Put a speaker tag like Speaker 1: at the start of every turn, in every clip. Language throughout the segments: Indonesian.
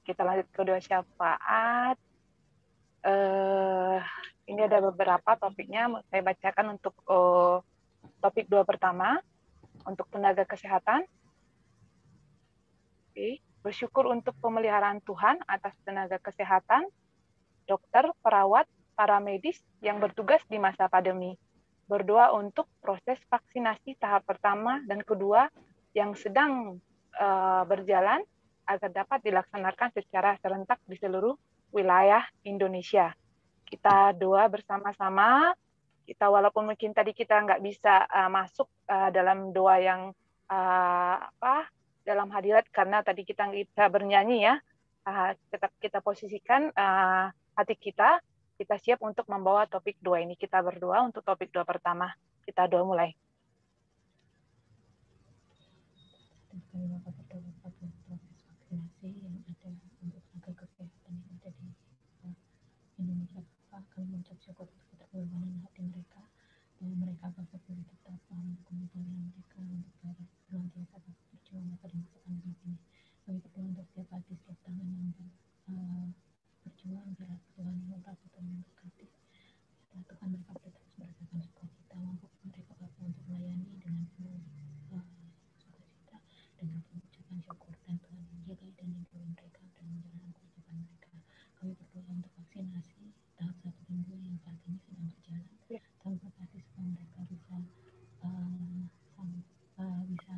Speaker 1: kita lanjut ke doa syafaat. Ini ada beberapa topiknya. Saya bacakan untuk topik doa pertama, untuk tenaga kesehatan. Oke. Bersyukur untuk pemeliharaan Tuhan atas tenaga kesehatan, dokter, perawat, para medis yang bertugas di masa pandemi. Berdoa untuk proses vaksinasi tahap pertama dan kedua yang sedang berjalan agar dapat dilaksanakan secara serentak di seluruh wilayah Indonesia. Kita doa bersama-sama. Kita walaupun mungkin tadi kita nggak bisa masuk dalam doa yang dalam hadirat karena tadi kita bernyanyi ya. Tetap kita posisikan hati kita siap untuk membawa topik doa ini. Kita berdoa untuk topik doa pertama. Kita doa mulai.
Speaker 2: Vaksinasi yang ada untuk tenaga kesehatan yang ada di Indonesia, kami mengucap syukur untuk keterlibatan hati mereka, bahwa mereka dapat tetap kembali mereka untuk senantiasa berjuang pada masa pandemi ini. Kami berdoa untuk setiap hati, setiap tangan yang berjuang, biar Tuhan yang memberkati, Tuhan memberkati. Tuhan mereka terus merasakan sukacita, mampu mereka Bapa untuk melayani dengan penuh sukacita, dengan pengucapan syukur, dan Tuhan menjaga dan lindungi mereka dan menjalankan kewajiban mereka. Kami berdoa untuk vaksinasi tahap 1 dan 2 yang saat ini sedang berjalan. Kami berkati supaya mereka bisa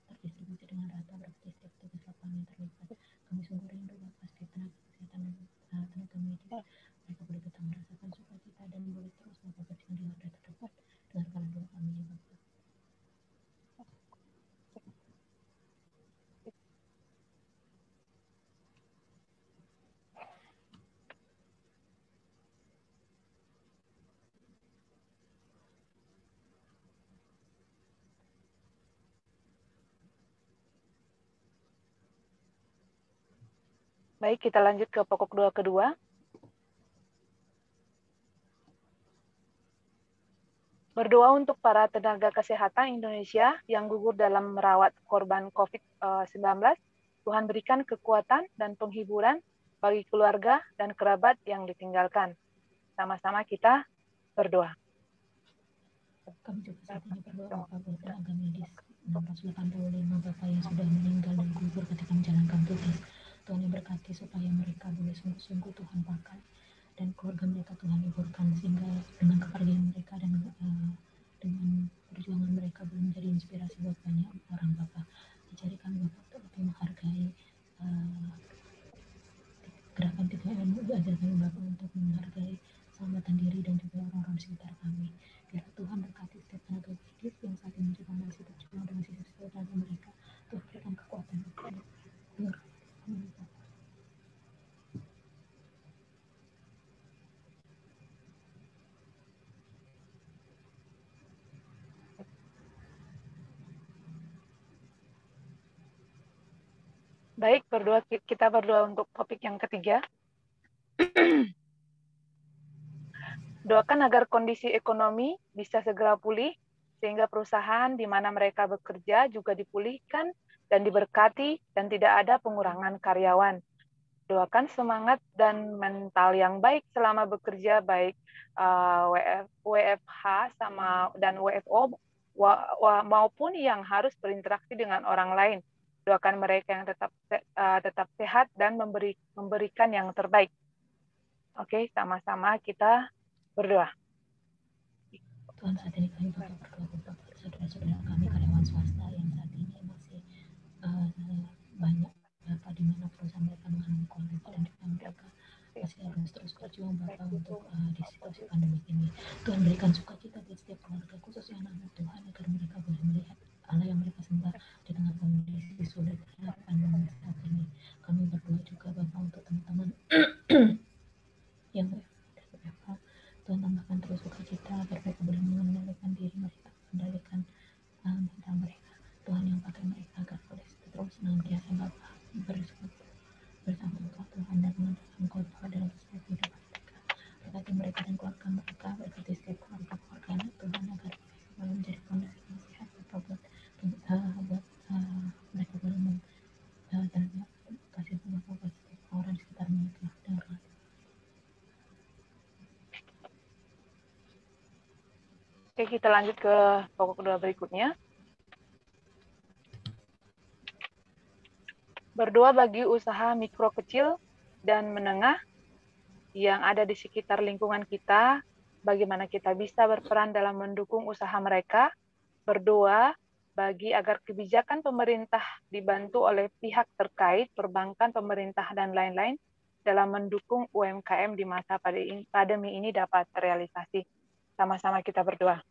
Speaker 2: terdistribusi dengan rata berarti setiap tugas lapangan yang terlibat. Kami sungguh rindu Bapak setiap tenaga kesehatan dan tenaga medis. Mereka boleh tetap merasakan sukacita dan boleh terus Bapak berjuang di garda terdepan. Dengarkan doa kami ya Bapak.
Speaker 1: Baik, kita lanjut ke pokok doa kedua. Berdoa untuk para tenaga kesehatan Indonesia yang gugur dalam merawat korban COVID-19. Tuhan berikan kekuatan dan penghiburan bagi keluarga dan kerabat yang ditinggalkan. Sama-sama kita berdoa.
Speaker 2: Kami juga saat ini berdoa Bapak buat tenaga medis 685 Bapak yang sudah meninggal dan gugur ketika menjalankan tugas. Tuhan yang berkati supaya mereka boleh sungguh-sungguh Tuhan pakai dan keluarga mereka Tuhan liburkan sehingga dengan kepergian mereka dan dengan perjuangan mereka boleh menjadi inspirasi buat banyak orang Bapak. Ajari kami Bapak untuk lebih menghargai gerakan 3M, ajar kami Bapak untuk menghargai keselamatan diri dan juga orang-orang di sekitar kami. Biar Tuhan berkati setiap tenaga medis yang saat ini juga masih berjuang dengan sisi-sisi tenaga mereka. Tuhan berikan kekuatan kepada mereka.
Speaker 1: Baik, kita berdoa untuk topik yang ketiga. Doakan agar kondisi ekonomi bisa segera pulih, sehingga perusahaan di mana mereka bekerja juga dipulihkan dan diberkati dan tidak ada pengurangan karyawan. Doakan semangat dan mental yang baik selama bekerja, baik WFH dan WFO maupun yang harus berinteraksi dengan orang lain. Doakan mereka yang tetap sehat dan memberikan yang terbaik. Oke, sama-sama kita berdoa.
Speaker 2: Tuhan, saat ini kami Bapak berdoa Bapak saudara-saudara kami karyawan swasta yang saat ini masih banyak Bapak di mana perusahaan mereka mengalami kolaps dan juga mereka masih harus terus berjuang Bapak untuk di situasi pandemi ini. Tuhan berikan sukacita buat setiap keluarga khususnya anak-anak Tuhan agar mereka boleh melihat Allah yang mereka sembah di tengah kondisi sulit pandemi saat ini. Kami berdoa juga Bapak untuk teman-teman yang WFH. Tuhan tambahkan terus sukacita agar mereka boleh mengendalikan diri mereka, mengendalikan mental mereka. Tuhan yang pakai mereka agar boleh terus senantiasa Bapak
Speaker 1: kita lanjut ke pokok doa berikutnya. Berdoa bagi usaha mikro kecil dan menengah yang ada di sekitar lingkungan kita, bagaimana kita bisa berperan dalam mendukung usaha mereka. Berdoa bagi agar kebijakan pemerintah dibantu oleh pihak terkait, perbankan, pemerintah, dan lain-lain dalam mendukung UMKM di masa pandemi ini dapat terrealisasi. Sama-sama kita berdoa.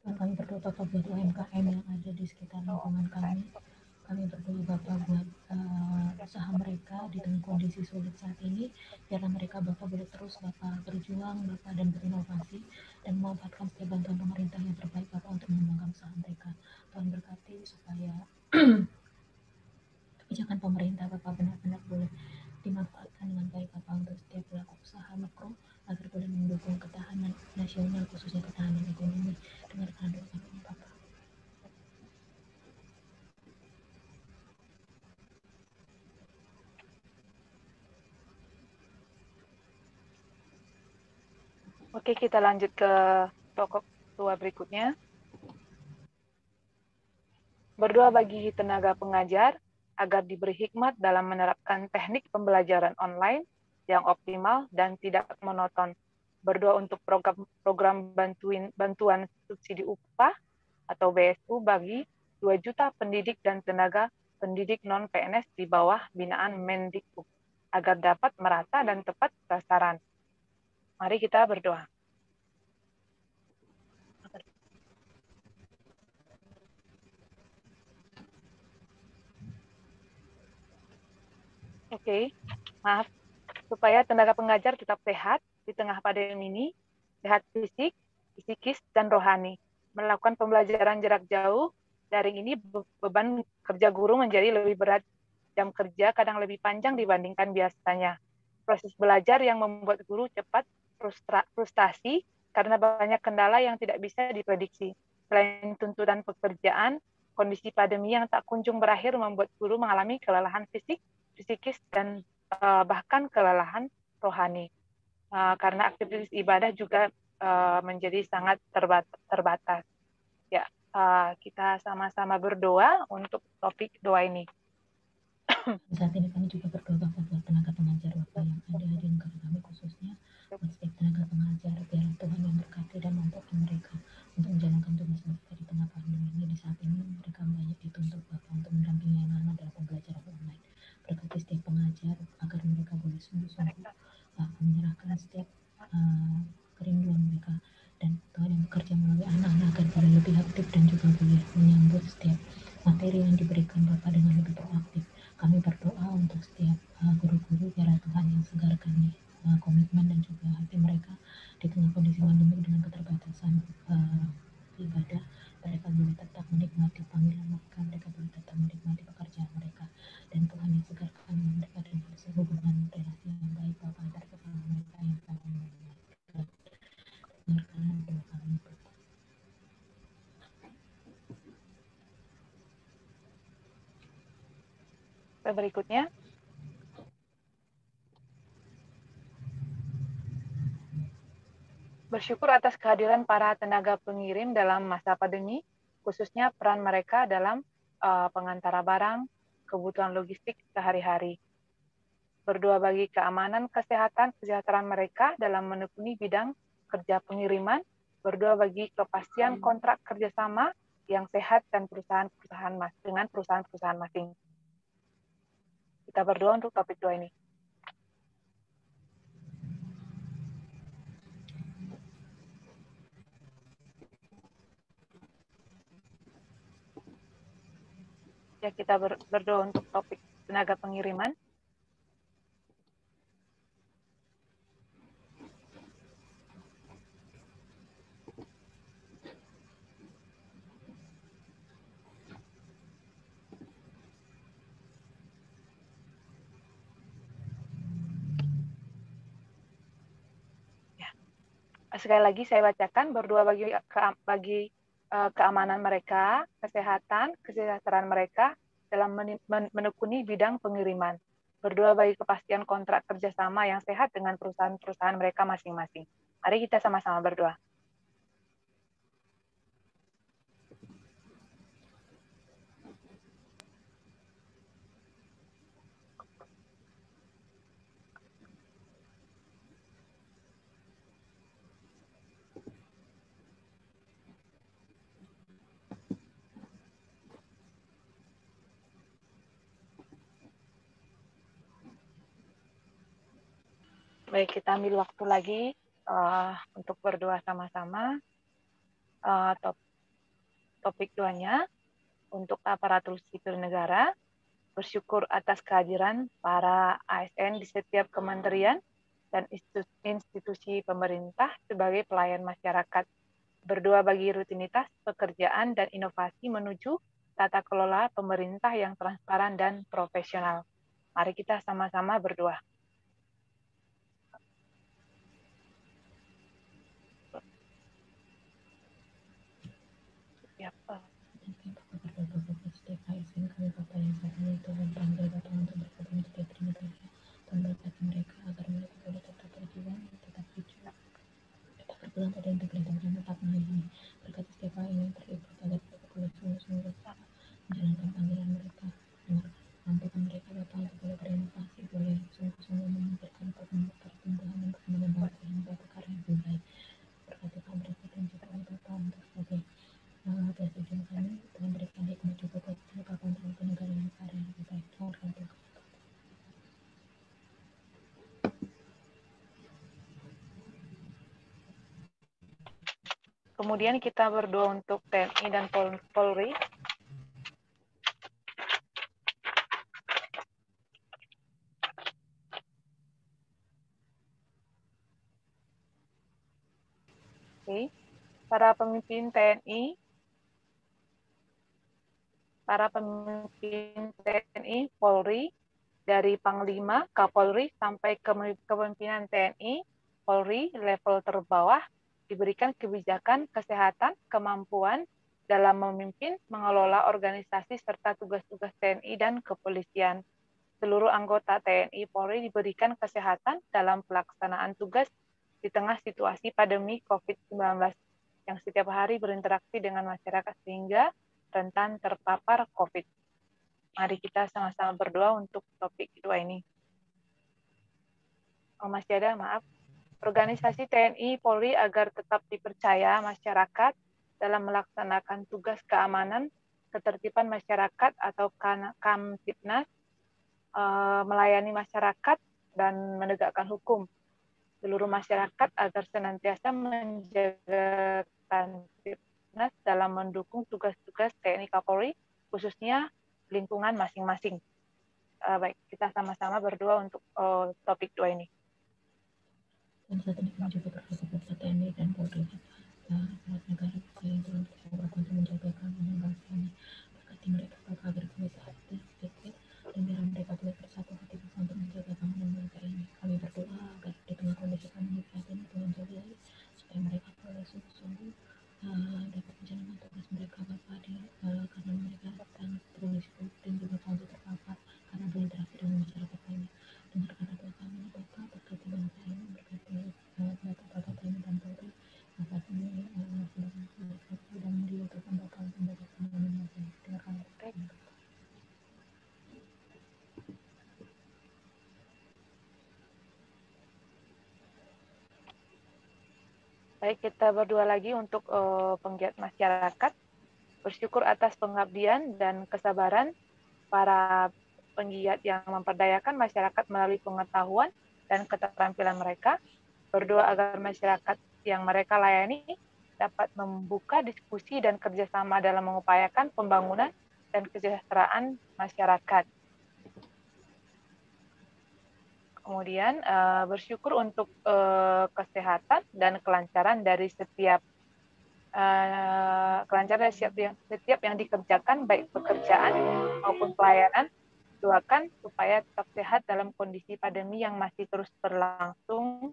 Speaker 2: Kami berdoa Bapak buat UMKM yang ada di sekitar lingkungan kami. Kami berdoa Bapak buat usaha mereka di tengah kondisi sulit saat ini, biarlah mereka Bapak boleh terus Bapak berjuang Bapak dan berinovasi dan memanfaatkan setiap bantuan pemerintah yang terbaik Bapak untuk mengembangkan usaha mereka. Tuhan berkati supaya kebijakan pemerintah Bapak benar-benar boleh dimanfaatkan dengan baik Bapak untuk setiap pelaku usaha mikro agar boleh mendukung ketahanan nasional khususnya ketahanan ekonomi. Dengarkan doa kami Bapak.
Speaker 1: Oke, kita lanjut ke pokok doa berikutnya. Berdoa bagi tenaga pengajar agar diberi hikmat dalam menerapkan teknik pembelajaran online yang optimal dan tidak monoton. Berdoa untuk program bantuan subsidi upah atau BSU bagi 2 juta pendidik dan tenaga pendidik non-PNS di bawah binaan Mendikbud agar dapat merata dan tepat sasaran. Mari kita berdoa. Oke, maaf. Supaya tenaga pengajar tetap sehat di tengah pandemi ini, sehat fisik, psikis, dan rohani. Melakukan pembelajaran jarak jauh, daring ini beban kerja guru menjadi lebih berat. Jam kerja kadang lebih panjang dibandingkan biasanya. Proses belajar yang membuat guru cepat frustasi karena banyak kendala yang tidak bisa diprediksi. Selain tuntutan pekerjaan, kondisi pandemi yang tak kunjung berakhir membuat guru mengalami kelelahan fisik, psikis, dan bahkan kelelahan rohani. Karena aktivitas ibadah juga menjadi sangat terbatas. Ya, kita sama-sama berdoa untuk topik doa ini.
Speaker 2: Saat ini kami juga berdoa Bapak buat tenaga pengajar Bapak yang ada di negara kami khususnya buat setiap tenaga pengajar biar Tuhan yang berkati dan mampukan mereka untuk menjalankan tugas mereka di tengah pandemi ini. Di saat ini mereka banyak dituntut Bapak untuk mendampingi anak-anak dalam pembelajaran online. Berkati setiap pengajar agar mereka boleh sungguh-sungguh menyerahkan setiap kerinduan mereka dan Tuhan yang bekerja melalui anak-anak agar boleh lebih aktif dan juga boleh menyambut setiap materi yang diberikan Bapak dengan lebih proaktif. Kami berdoa untuk setiap guru-guru biar Tuhan yang segarkan komitmen dan juga hati mereka di tengah kondisi pandemi dengan keterbatasan ibadah. Mereka boleh tetap menikmati panggilan mereka, mereka boleh tetap menikmati pekerjaan mereka, dan Tuhan yang segarkan mereka dengan hubungan relasi yang baik Bapak antara kepala mereka yang saling mengingatkan. Dengarkan doa kami Bapak.
Speaker 1: Berikutnya, bersyukur atas kehadiran para tenaga pengirim dalam masa pandemi, khususnya peran mereka dalam pengantara barang, kebutuhan logistik sehari-hari. Berdoa bagi keamanan, kesejahteraan mereka dalam menekuni bidang kerja pengiriman, berdoa bagi kepastian kontrak kerjasama yang sehat dan dengan perusahaan-perusahaan masing. Kita berdoa untuk topik doa ini. Ya, kita berdoa untuk topik tenaga pengiriman. Sekali lagi saya bacakan, berdoa bagi keamanan mereka, kesehatan, kesejahteraan mereka dalam menekuni bidang pengiriman. Berdoa bagi kepastian kontrak kerjasama yang sehat dengan perusahaan-perusahaan mereka masing-masing. Mari kita sama-sama berdoa. Baik, kita ambil waktu lagi untuk berdoa sama-sama. Topik doanya untuk aparatur sipil negara, bersyukur atas kehadiran para ASN di setiap kementerian dan institusi pemerintah sebagai pelayan masyarakat. Berdoa bagi rutinitas, pekerjaan, dan inovasi menuju tata kelola pemerintah yang transparan dan profesional. Mari kita sama-sama berdoa. Ya,
Speaker 2: berpulang pada integritas dan tetap melindungi. Berkati setiap hal yang terlibat agar mereka boleh sungguh-sungguh menjalankan panggilan mereka. Mampukan mereka Bapa untuk boleh berinovasi, boleh sungguh-sungguh memikirkan pertumbuhan dan perkembangan bangsa hingga perkara yang lebih baik. Berkati Pak mereka dan juga Bapa untuk sebagai presiden kami, Tuhan berikan hikmat juga buat mereka untuk negara yang negara yang lebih baik. Tuhan kami.
Speaker 1: Kemudian kita berdoa untuk TNI dan Polri. Oke. Para pemimpin TNI, Polri, dari Panglima, Kapolri, sampai kepemimpinan TNI, Polri, level terbawah, diberikan kebijakan, kesehatan, kemampuan dalam memimpin, mengelola organisasi, serta tugas-tugas TNI dan kepolisian. Seluruh anggota TNI Polri diberikan kesehatan dalam pelaksanaan tugas di tengah situasi pandemi COVID-19 yang setiap hari berinteraksi dengan masyarakat sehingga rentan terpapar COVID. Mari kita sama-sama berdoa untuk topik kedua ini. Masih ada, maaf. Organisasi TNI Polri agar tetap dipercaya masyarakat dalam melaksanakan tugas keamanan, ketertiban masyarakat atau Kamtibnas, melayani masyarakat dan menegakkan hukum. Seluruh masyarakat agar senantiasa menjaga Kamtibnas dalam mendukung tugas-tugas TNI Kapolri, khususnya lingkungan masing-masing. Baik, kita sama-sama berdoa untuk topik 2 ini.
Speaker 2: Dan saat ini kami juga berdoa kepada TNI dan Polri, aparat negara yang telah bersama untuk menjaga keamanan bangsa ini. Berkati mereka Bapa agar kami sehat dan sejahtera, dan biar mereka boleh bersatu hati untuk menjaga keamanan mereka ini. Kami berdoa agar di tengah kondisi pandemi saat ini Tuhan jaga supaya mereka boleh sungguh-sungguh dapat menjalankan tugas mereka Bapa karena mereka sangat berisiko dan juga sangat terpapar karena berinteraksi dengan masyarakat lainnya. Dengarkan doa kami Bapa, berkati bangsa ini, berkati Bapak TNI dan Polri saat ini sedang dilakukan Bapak untuk menjaga keamanan bangsa ini. Dengarkan doa kami.
Speaker 1: Baik, kita berdoa lagi untuk penggiat masyarakat. Bersyukur atas pengabdian dan kesabaran para penggiat yang memperdayakan masyarakat melalui pengetahuan dan keterampilan mereka. Berdoa agar masyarakat yang mereka layani dapat membuka diskusi dan kerjasama dalam mengupayakan pembangunan dan kesejahteraan masyarakat. Kemudian bersyukur untuk kesehatan dan kelancaran dari setiap setiap yang dikerjakan, baik pekerjaan maupun pelayanan. Doakan supaya tetap sehat dalam kondisi pandemi yang masih terus berlangsung.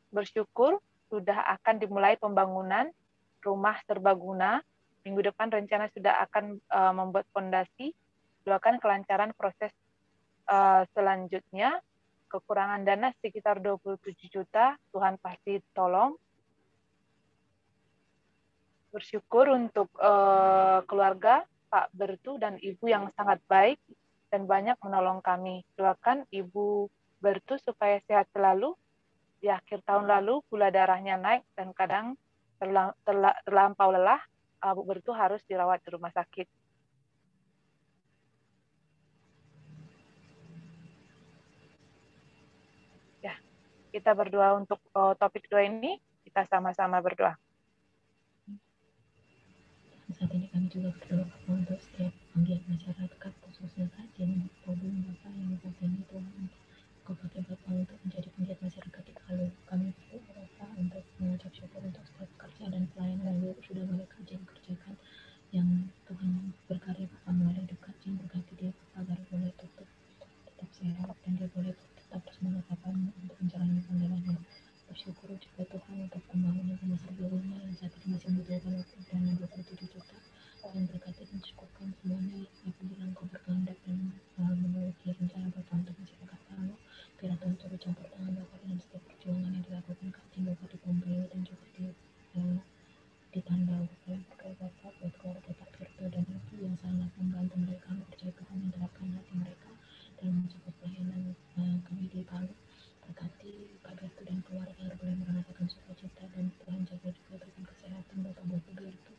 Speaker 1: Bersyukur sudah akan dimulai pembangunan rumah serbaguna. Minggu depan rencana sudah akan membuat fondasi. Doakan kelancaran proses selanjutnya. Kekurangan dana sekitar 27 juta, Tuhan pasti tolong. Bersyukur untuk keluarga Pak Bertu dan Ibu yang sangat baik dan banyak menolong kami. Doakan Ibu Bertu supaya sehat selalu. Di akhir tahun lalu gula darahnya naik dan kadang terlampau lelah, Bu Bertu harus dirawat di rumah sakit. kita berdoa untuk topik 2 ini. Kita sama-sama berdoa.
Speaker 2: Saat ini kami juga berdoa untuk setiap penggiat masyarakat, khususnya Kajin, Tobing, Bapak yang saat ini Tuhan Kau pakai Bapak untuk menjadi penggiat masyarakat di Palu. Kami berdoa Bapak untuk mengucap syukur untuk setiap pekerjaan dan pelayanan yang sudah boleh Kajin kerjakan, yang Tuhan berkarya Bapak melalui hidup Kajin, berkati dia Bapak agar boleh tetap sehat dan dia boleh tetap bersemangat Bapak untuk menjalani panggilannya. Bersyukur juga Tuhan untuk pembangunan rumah sebelumnya yang saat ini masih membutuhkan waktu dana 27 juta. Tuhan berkati dan cukupkan semuanya apabila Engkau berkehendak dan memiliki rencana Bapak untuk masyarakat Palu. Biar Tuhan turut campur tangan Bapak dalam setiap perjuangan yang dilakukan Kajin Bapak di Pompeo dan juga di Tandau. Saya berdoa Bapak buat keluarga Pak Tirto dan Ibu yang sangat membantu mereka percaya Tuhan yang dalamkan hati mereka dalam mencapai pelayanan kami di Palu. Berkati Pak Bertu dan keluarga agar boleh merasakan sukacita dan Tuhan jaga juga berikan kesehatan Bapak buat Bu Bertu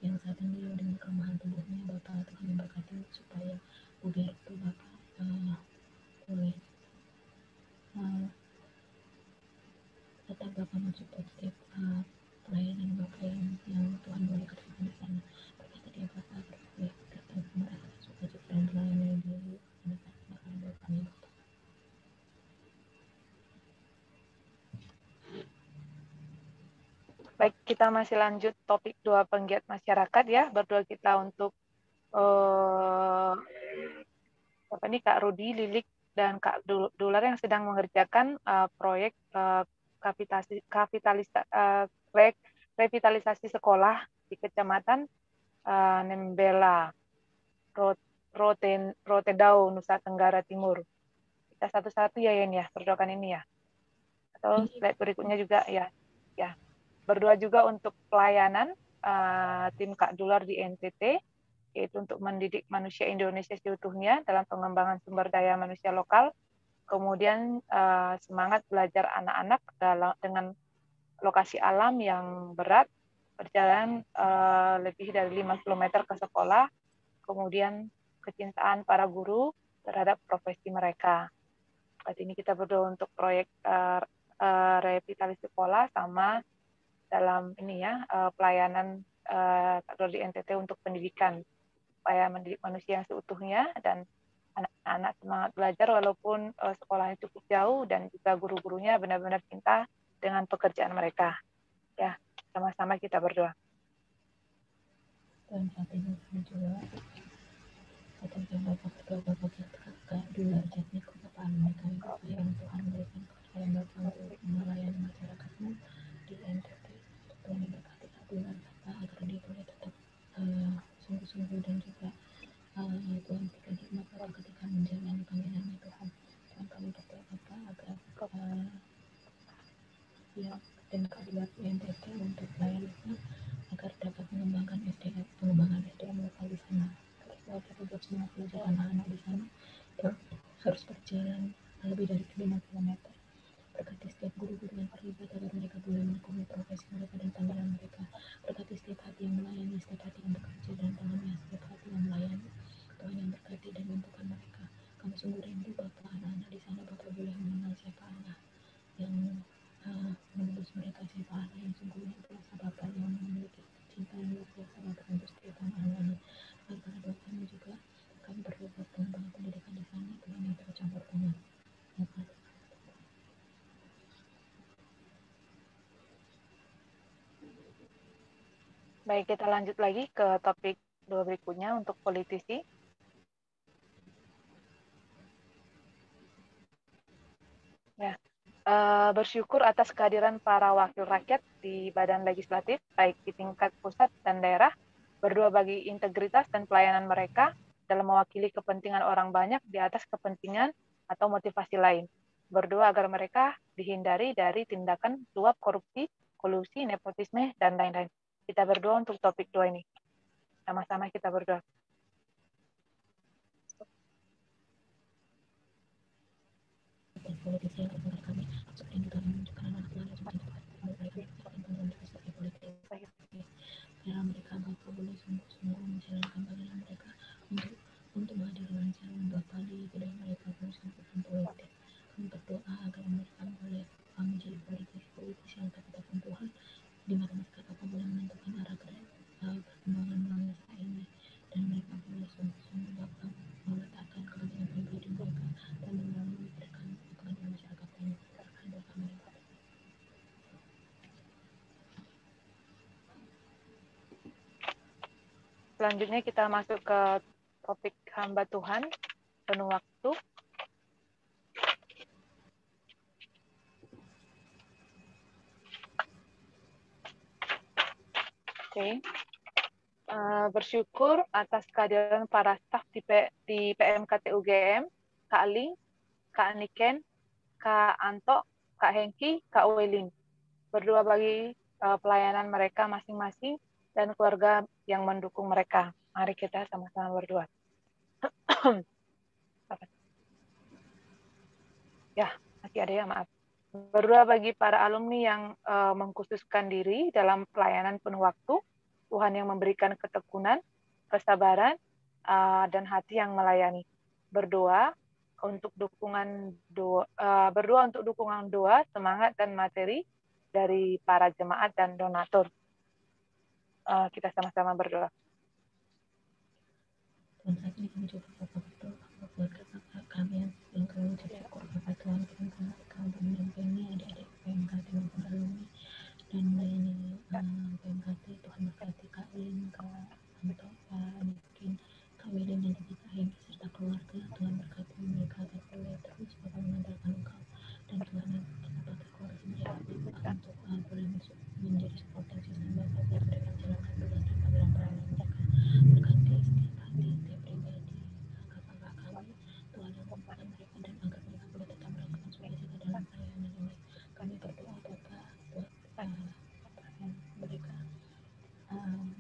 Speaker 2: yang saat ini dengan kelemahan tubuhnya. Bapak Tuhan yang berkati supaya Bu Bertu Bapak boleh tetap Bapak mensupport setiap pelayanan Bapak yang Tuhan boleh kerjakan di sana. Berkati dia Bapak agar boleh tetap merasakan sukacita dan pelayanan di anak-anak Bapak ini Bapak.
Speaker 1: Baik, kita masih lanjut topik 2 penggiat masyarakat ya. Berdoa kita untuk Kak Rudi, Lilik, dan Kak Dular yang sedang mengerjakan proyek revitalisasi sekolah di Kecamatan Nembela, Rotendau, Nusa Tenggara Timur. Kita satu-satu ya Yen ya, berdoakan ini ya. Atau slide berikutnya juga ya. Berdoa juga untuk pelayanan tim Kak Dular di NTT, yaitu untuk mendidik manusia Indonesia seutuhnya dalam pengembangan sumber daya manusia lokal. Kemudian semangat belajar anak-anak dengan lokasi alam yang berat, berjalan lebih dari 5 km ke sekolah, kemudian kecintaan para guru terhadap profesi mereka. Saat ini kita berdoa untuk proyek revitalisasi sekolah sama dalam ini ya pelayanan di NTT untuk pendidikan, supaya mendidik manusia yang seutuhnya dan anak-anak semangat belajar walaupun sekolahnya cukup jauh dan juga guru-gurunya benar-benar cinta dengan pekerjaan mereka. Ya, sama-sama kita berdoa.
Speaker 2: Dan saat ini kami juga akan Bapak berdoa Bapak Kak Dular Jatni Bapak mereka Bapak yang Tuhan berikan kepercayaan Bapak untuk melayani masyarakatmu di NTT. Tuhan memberkati Kak Dular Bapak agar dia boleh tetap sungguh-sungguh dan juga Tuhan berikan hikmat Bapak ketika menjalani panggilannya Tuhan. Tuhan kami berdoa Bapak agar ya dan Kak Dular di NTT untuk pelayanannya agar dapat pengembangan SDM lokal di sana. Kita buat semua pelajar anak-anak di sana harus berjalan lebih dari 5 km. Berkati setiap guru-guru yang terlibat agar mereka boleh menekuni profesi mereka dan panggilan mereka. Berkati setiap hati yang melayani, setiap hati yang bekerja dan tangannya, setiap hati yang melayani. Tuhan yang berkati dan mampukan mereka. Kami sungguh rindu Bapak anak-anak di sana Bapak boleh mengenal siapa Allah yang menembus mereka, siapa Allah yang sungguhnya berasa Bapak yang memiliki cinta yang luar biasa Bapak untuk setiap anak-anak ini. Karena doa kami juga kami berdoa buat pengembangan pendidikan di sana Tuhan yang tercampur tangan.
Speaker 1: Baik, kita lanjut lagi ke topik 2 berikutnya untuk politisi. Ya, bersyukur atas kehadiran para wakil rakyat di badan legislatif, baik di tingkat pusat dan daerah, berdoa bagi integritas dan pelayanan mereka dalam mewakili kepentingan orang banyak di atas kepentingan atau motivasi lain. Berdoa agar mereka dihindari dari tindakan suap, korupsi, kolusi, nepotisme, dan lain-lain. Kita berdoa untuk topik 2 ini. Sama-sama kita berdoa.
Speaker 2: Politisi yang kepada kami, seperti yang kami menunjukkan anak Tuhan yang semakin tepat, mereka sebagai politik, biar mereka Bapak boleh sungguh-sungguh menjalankan panggilan mereka untuk menghadirkan calon Bapak di bidang mereka berusaha politik. Kami berdoa agar mereka boleh
Speaker 1: Selanjutnya kita masuk ke topik hamba Tuhan, penuh waktu. Oke. Bersyukur atas kehadiran para staf di PMKT UGM, Kak Ling, Kak Niken, Kak Anto, Kak Hengki, Kak Welin. Berdoa bagi pelayanan mereka masing-masing dan keluarga yang mendukung mereka. Mari kita sama-sama berdoa. Ya, masih ada ya, maaf. Berdoa bagi para alumni yang mengkhususkan diri dalam pelayanan penuh waktu, Tuhan yang memberikan ketekunan, kesabaran, dan hati yang melayani. Berdoa untuk dukungan doa, semangat dan materi dari para jemaat dan donatur. Kita sama-sama berdoa.
Speaker 2: Tuhan, saat ini kami coba Bapak berdoa buat kakak kami yang kami ucap syukur Bapak Tuhan, kiranya Kau mendampingi adik-adik PMKT maupun alumni dan melayani PMKT. Tuhan berkati Kak Lin, Kak Anto, Kak Nikin, Kak Wilin dan juga Kak Hengki serta keluarga. Tuhan berkati mereka agar boleh terus Bapak mengandalkan Engkau, dan Tuhan kita pakai keluarga mereka Bapak untuk boleh masuk menjadi supporting system Bapak, biar mereka menjalankan tugas dan panggilan pelayanan mereka. Berkati setiap hati, setiap pribadi kakak-kakak kami, Tuhan yang membuatkan mereka, dan agar mereka boleh tetap merasakan sukacita dalam pelayanan ini. Kami berdoa Bapak buat mereka,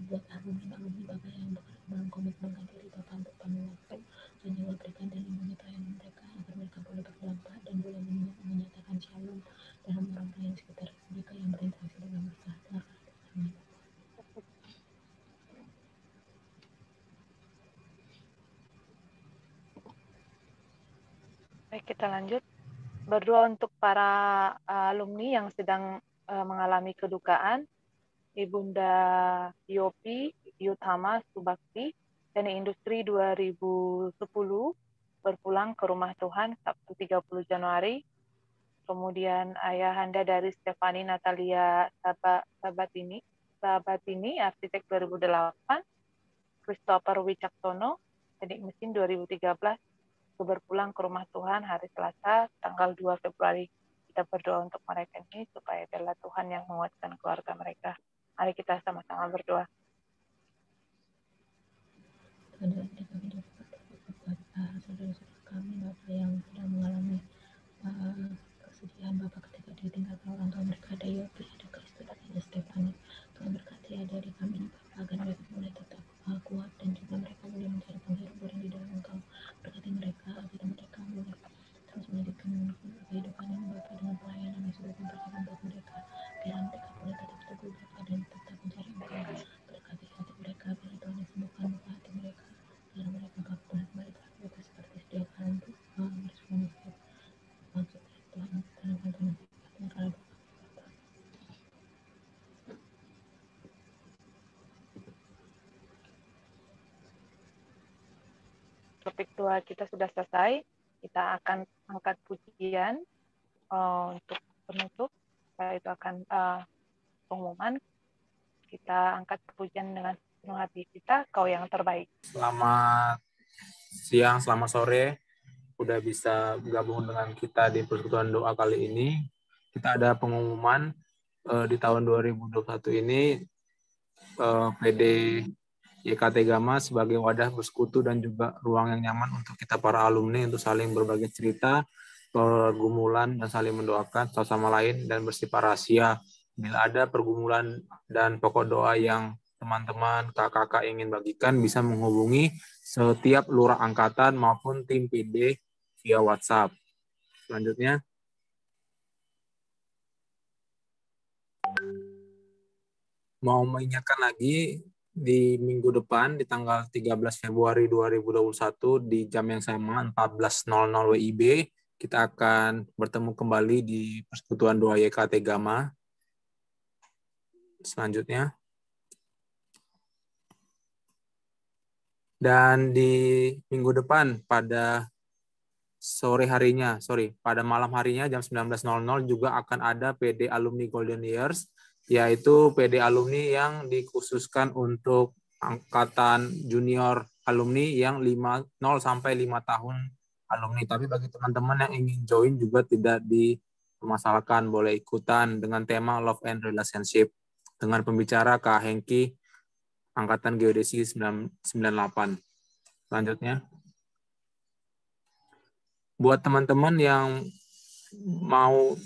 Speaker 2: buat alumni Bapak yang mengkomitmenkan diri Bapak untuk penuh waktu, dan juga berikan dan lindungi pelayanan mereka agar mereka boleh berdampak dan boleh menyatakan shalom dalam orang-orang yang sekitar mereka yang berinteraksi dengan mereka. Amin.
Speaker 1: Baik, kita lanjut. Berdoa untuk para alumni yang sedang mengalami kedukaan, Ibunda Yopi Yutama Subakti dan Industri 2010 berpulang ke rumah Tuhan Sabtu 30 Januari. Kemudian Ayahanda dari Stefani Natalia Sabatini, arsitek 2008, Christopher Wicaksono, teknik mesin 2013, berpulang ke rumah Tuhan hari Selasa tanggal 2 Februari. Kita berdoa untuk mereka ini supaya biarlah Tuhan yang menguatkan keluarga mereka. Mari kita sama-sama berdoa.
Speaker 2: Saudara-saudara kami dapat saudara-saudara kami Bapak yang sedang mengalami kesedihan Bapak ketika ditinggalkan orang tua mereka, ada Yopi, ada Kristo, dan ada Stefani. Tuhan berkati adik-adik kami Bapak agar mereka boleh tetap kuat dan juga mereka boleh mencari penghiburan di dalam Engkau. Berkati mereka agar mereka boleh terus melanjutkan kehidupan yang Bapak dengan pelayanan yang sudah diberkati buat mereka. Biar mereka boleh tetap teguh Bapak dan tetap mencari Engkau. Berkati hati mereka, biar Tuhan yang sembuhkan hati mereka, biar mereka boleh kembali beraktivitas seperti sedia kala untuk meresponi setiap maksud Tuhan dalam bantuan hati mereka.
Speaker 1: Topik 2 kita sudah selesai. Kita akan angkat pujian untuk penutup. Setelah itu akan pengumuman. Kita angkat pujian dengan penuh hati kita, Kau yang terbaik.
Speaker 3: Selamat siang, selamat sore. Udah bisa gabung dengan kita di persekutuan doa kali ini. Kita ada pengumuman di tahun 2021 ini PD YKT Gama sebagai wadah bersekutu dan juga ruang yang nyaman untuk kita para alumni untuk saling berbagi cerita, pergumulan, dan saling mendoakan satu sama lain dan bersifat rahasia. Bila ada pergumulan dan pokok doa yang teman-teman kakak-kakak ingin bagikan, bisa menghubungi setiap lurah angkatan maupun tim PD via WhatsApp. Selanjutnya, mau mengingatkan lagi, di minggu depan di tanggal 13 Februari 2021 di jam yang sama 14.00 WIB kita akan bertemu kembali di Persekutuan Doa YKT Gama. Selanjutnya, dan di minggu depan pada pada malam harinya jam 19.00 juga akan ada PD Alumni Golden Years, yaitu PD alumni yang dikhususkan untuk angkatan junior alumni yang 0 sampai 5 tahun alumni. Tapi bagi teman-teman yang ingin join juga tidak dipermasalahkan, boleh ikutan dengan tema Love and Relationship dengan pembicara Kak Hengki, angkatan geodesi 98. Selanjutnya, buat teman-teman yang mau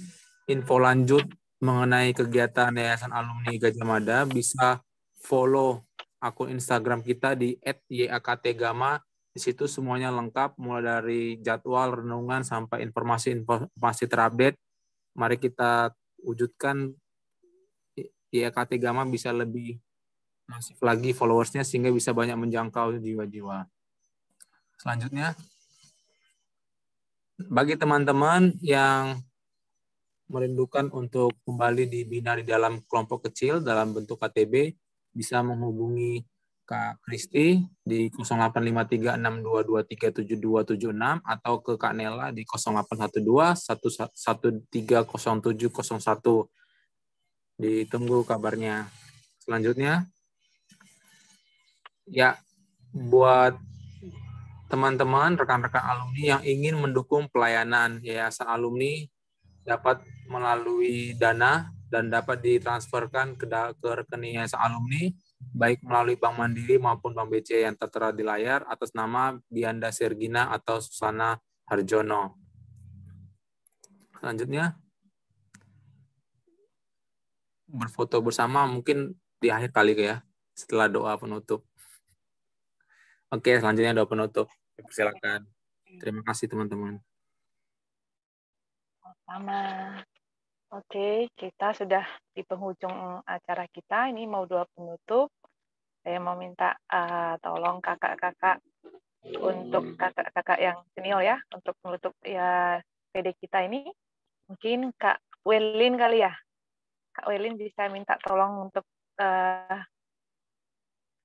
Speaker 3: info lanjut mengenai kegiatan Yayasan Alumni Gajah Mada, bisa follow akun Instagram kita di @yaktgama. Di situ semuanya lengkap, mulai dari jadwal, renungan, sampai informasi terupdate. Mari kita wujudkan YKT Gama bisa lebih masif lagi followersnya, sehingga bisa banyak menjangkau jiwa-jiwa. Selanjutnya, bagi teman-teman yang merindukan untuk kembali dibina di dalam kelompok kecil dalam bentuk KTB, bisa menghubungi Kak Kristi di 085362237276 atau ke Kak Nela di 081211130701. Ditunggu kabarnya. Selanjutnya, ya, buat teman-teman, rekan-rekan alumni yang ingin mendukung pelayanan Yayasan Alumni, dapat melalui dana dan dapat ditransferkan ke rekening Yayasan Alumni, baik melalui Bank Mandiri maupun Bank BCA yang tertera di layar atas nama Bianda Sergina atau Susana Harjono. Selanjutnya, berfoto bersama mungkin di akhir kali ya, setelah doa penutup. Oke, selanjutnya doa penutup. Silakan. Terima kasih teman-teman.
Speaker 1: Sama. Oke, kita sudah di penghujung acara kita. Ini mau doa penutup. Saya mau minta tolong kakak-kakak untuk kakak-kakak yang senior ya, untuk menutup ya PD kita ini. Mungkin Kak Welin kali ya. Kak Welin bisa minta tolong untuk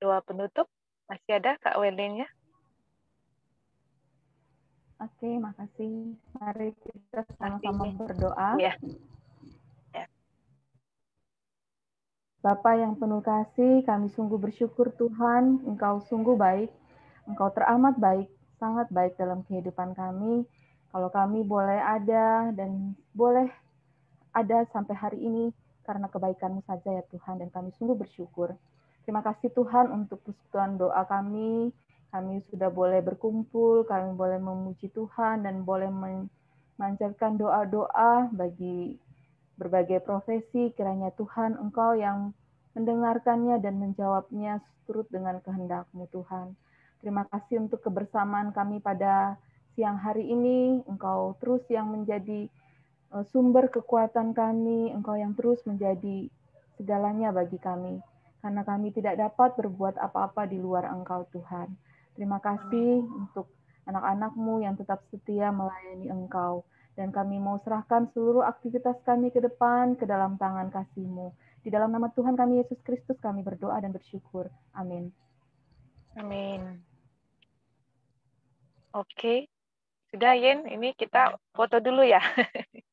Speaker 1: doa penutup. Masih ada Kak Welin ya?
Speaker 2: Oke, makasih. Mari kita sama-sama berdoa.
Speaker 1: Ya.
Speaker 2: Bapa yang penuh kasih, kami sungguh bersyukur Tuhan, Engkau sungguh baik, Engkau teramat baik, sangat baik dalam kehidupan kami. Kalau kami boleh ada dan boleh ada sampai hari ini, karena kebaikan-Mu saja ya Tuhan, dan kami sungguh bersyukur. Terima kasih Tuhan untuk persekutuan doa kami sudah boleh berkumpul, kami boleh memuji Tuhan, dan boleh memanjatkan doa-doa bagi berbagai profesi, kiranya Tuhan Engkau yang mendengarkannya dan menjawabnya turut dengan kehendak-Mu Tuhan. Terima kasih untuk kebersamaan kami pada siang hari ini, Engkau terus yang menjadi sumber kekuatan kami, Engkau yang terus menjadi segalanya bagi kami, karena kami tidak dapat berbuat apa-apa di luar Engkau Tuhan. Terima kasih untuk anak-anak-Mu yang tetap setia melayani Engkau. Dan kami mau serahkan seluruh aktivitas kami ke depan, ke dalam tangan kasih-Mu. Di dalam nama Tuhan kami, Yesus Kristus, kami berdoa dan bersyukur. Amin.
Speaker 1: Amin. Oke. Sudah, Yen. Ini kita foto dulu ya.